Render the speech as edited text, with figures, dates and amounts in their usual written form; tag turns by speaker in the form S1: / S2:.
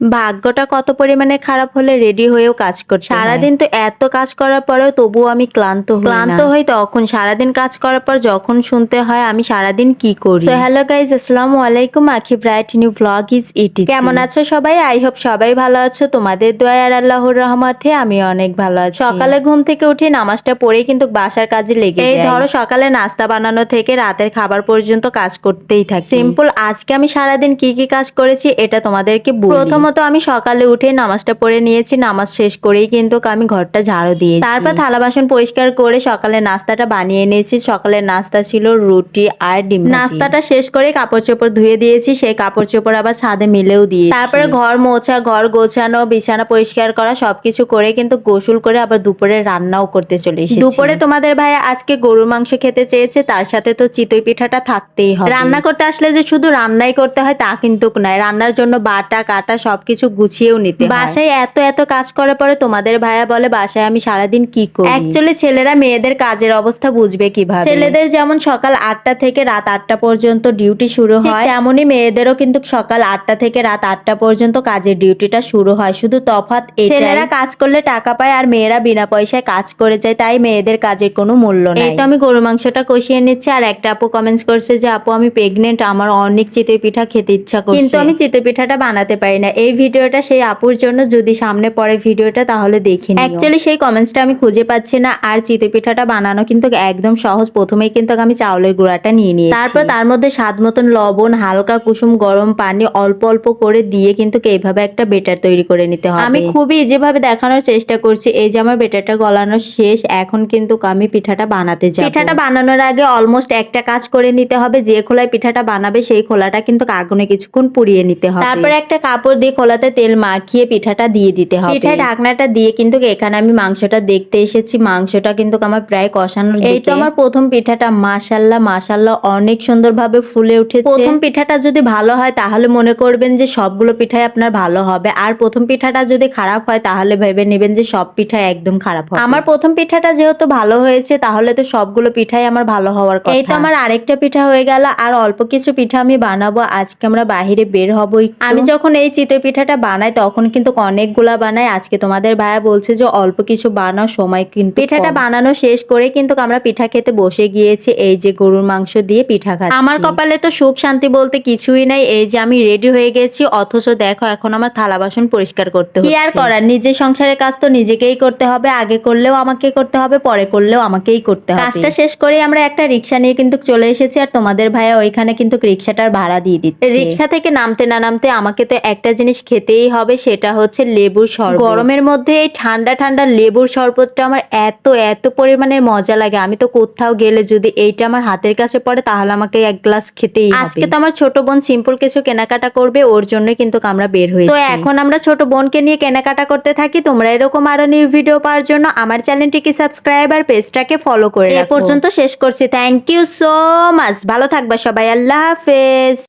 S1: ভাগ্যটা কত পরিমাণে খারাপ হলে রেডি হয়েও কাজ করতে হয়। সারাদিন তো এত কাজ করার পরেও তবুও আমি ক্লান্ত হই তখন সারাদিন কাজ করার পর যখন শুনতে হয় আমি সারাদিন কি করি। সো হ্যালো গাইজ, আসসালামু আলাইকুম। আখি ব্রাইট নিউ ব্লগ ইজ ইটি। কেমন আছো সবাই? আই হোপ সবাই ভালো আছো। তোমাদের দোয়া আর আল্লাহর রহমতে আমি অনেক ভালো আছি। সকালে ঘুম থেকে উঠে নামাজটা পড়েই কিন্তু বাসার কাজে লেগে যাই। এই ধরো সকালে নাস্তা বানানো থেকে রাতের খাবার পর্যন্ত কাজ করতেই থাকি। সিম্পল আজকে আমি সারাদিন কি কি কাজ করেছি এটা তোমাদেরকে বলি। প্রথমত আমি সকালে উঠে নামাজটা পড়ে নিয়েছি। নামাজ শেষ করেই কিন্তু আমি ঘরটা ঝাড়ু দিয়েছি। তারপর থালা বাসন পরিষ্কার করে সকালে নাস্তাটা বানিয়ে নিয়েছি। সকালের নাস্তা ছিল রুটি আর ডিম ভাজি। নাস্তাটা শেষ করে কাপড় চোপড় ধুয়ে দিয়েছি। সেই কাপড় চোপড় আবার ছাদে মিলেও দিয়েছি। তারপরে ঘর মোছা, ঘর গোছানো, বিছানা পরিষ্কার করা সবকিছু করে কিন্তু গোসল করে আবার দুপুরে রান্নাও করতে চলে এসেছি। দুপুরে তোমাদের ভাই আজকে গরুর মাংস খেতে চেয়েছে, তার সাথে তো চিতই পিঠাটা থাকতেই হবে। রান্না করতে আসলে যে শুধু রান্নাই করতে হয় তা কিন্তু নয়, রান্নার জন্য বাটা কাটা সবকিছু গুছিয়েও নিতে হয়। বাসায় এত কাজ করার পরে তোমাদের ভাইয়া বলে বাসায় আমি সারাদিন কি করি। অ্যাকচুয়ালি ছেলেরা মেয়েদের কাজের অবস্থা বুঝবে কিভাবে। ছেলেদের যেমন সকাল 8টা থেকে রাত 8টা পর্যন্ত ডিউটি শুরু হয়, তেমনই মেয়েদেরও কিন্তু সকাল 8টা থেকে রাত 8টা পর্যন্ত কাজের ডিউটিটা শুরু হয়। শুধু তফাৎ এটাই, ছেলেরা কাজ করলে টাকা পায় আর মেয়েরা বিনা পয়সায় কাজ করে যায়, তাই মেয়েদের কাজের কোনো মূল্য নাই। এই তো আমি গরু মাংসটা কষিয়ে নিচ্ছি। আর একটা আপু কমেন্টস করছে যে আপু আমি প্রেগনেন্ট, আমার অনেক চিতই পিঠা খেতে ইচ্ছা করছে, কিন্তু আমি চিতই পিঠাটা বানাতে পারি না। এই ভিডিওটা সেই আপুর জন্য, যদি সামনে পড়ে ভিডিওটা তাহলে দেখে নিও। অ্যাকচুয়ালি সেই কমেন্টসটা আমি খুঁজে পাচ্ছি না। আর চিতই পিঠাটা বানানো কিন্তু একদম সহজ। প্রথমেই কিন্তু আমি চাউলের গুঁড়াটা নিয়ে নিয়েছি। তারপর তার মধ্যে স্বাদ মতন লবণ, হালকা কুসুম গরম পানি অল্প অল্প করে দিয়ে কিন্তু এইভাবে একটা বেটার তৈরি করে নিতে হবে। আমি খুবই ইজিভাবে দেখানোর চেষ্টা করছি। এই যে আমার বেটারটা গলানো শেষ, এখন কিন্তু আমি পিঠাটা বানাতে যাব। পিঠাটা বানানোর আগে অলমোস্ট একটা কাজ করে নিতে হবে। যে খোলায় পিঠাটা বানাবে সেই খোলাটা কিন্তু আগুনে কিছুক্ষণ পুড়িয়ে নিতে হবে। তারপর একটা কাপড় দিয়ে খোলাতে তেল মাখিয়ে পিঠাটা দিয়ে দিতে হবে। পিঠা ঢাকনাটা দিয়ে কিন্তু এখানে আমি মাংসটা দেখতে এসেছি। মাংসটা কিন্তু আমার প্রায় কষানোর দিকে। এই তো আমার প্রথম পিঠাটা মাশাআল্লাহ অনেক সুন্দরভাবে ফুলে উঠেছে। প্রথম পিঠাটা যদি ভালো হয় তাহলে মনে করবেন যে সবগুলো পিঠাই আপনার ভালো হবে, আর প্রথম পিঠাটা যদি খারাপ হয় তাহলে ভেবে নেবেন যে সব পিঠাই একদম খারাপ হবে। আমার প্রথম পিঠাটা যেহেতু ভালো হয়েছে তাহলে তো সবগুলো পিঠাই আমার ভালো হওয়ার কথা। এই তো আমার আরেকটা পিঠা হয়ে গেল। আর অল্প কিছু পিঠা আমি বানাবো। আজকে আমরা বাহিরে বের হবো। আমি যখন এই চিতই পিঠাটা বানাই তখন কিন্তু অনেকগুলা বানাই। আজকে তোমাদের ভাইয়া বলছে যে অল্প কিছু বানাও, সময় কিন্তু পিঠাটা বানানো শেষ করে কিন্তু আমরা পিঠা খেতে বসে গিয়েছি। এই যে গরুর মাংস দিয়ে পিঠা খাচ্ছি। আমার কপালে তো সুখ শান্তি বলতে কিছুই নাই। এই যে আমি রেডি হয়ে গেছি, অথচ দেখো এখন আমার থালা বাসন পরিষ্কার করতে হচ্ছে। কি আর করার, নিজের সংসারের কাজ তো নিজেকেই করতে হবে। আগে করলেও আমাকে করতে হবে, পরে করলেও আমাকেই করতে হবে। কাজটা শেষ করে আমরা একটা রিক্সা নিয়ে কিন্তু চলে এসেছি। আর তোমাদের ভাইয়া ওইখানে কিন্তু রিক্সাটার ভাড়া দিয়ে দিচ্ছে। রিক্সা থেকে নামতে না নামতে আমাকে তো একটা জিনিস খেতেই হবে, সেটা হচ্ছে লেবুর শরবত। গরমের মধ্যে এই ঠান্ডা ঠান্ডা লেবুর শরবতটা আমার এত পরিমাণে মজা লাগে। আমি তো কোথাও গেলে যদি এইটা আমার হাতের কাছে পড়ে তাহলে আমাকে এক গ্লাস খেতেই হবে। আজকে তো আমার ছোট বোন সিম্পল কিছু কেনাকাটা করবে, ওর জন্য কিন্তু আমরা বের হয়েছি। তো এখন আমরা ছোট বোনকে নিয়ে কেনাকাটা করতে থাকি। তোমরা এরকম আরো নিউ ভিডিও পাওয়ার জন্য আমার চ্যানেলটিকে সাবস্ক্রাইব আর পেজটাকে ফলো করে রাখো। এ পর্যন্ত শেষ করছি। Thank you so much. ভালো থাকবা সবাই। আল্লাহ হাফেজ।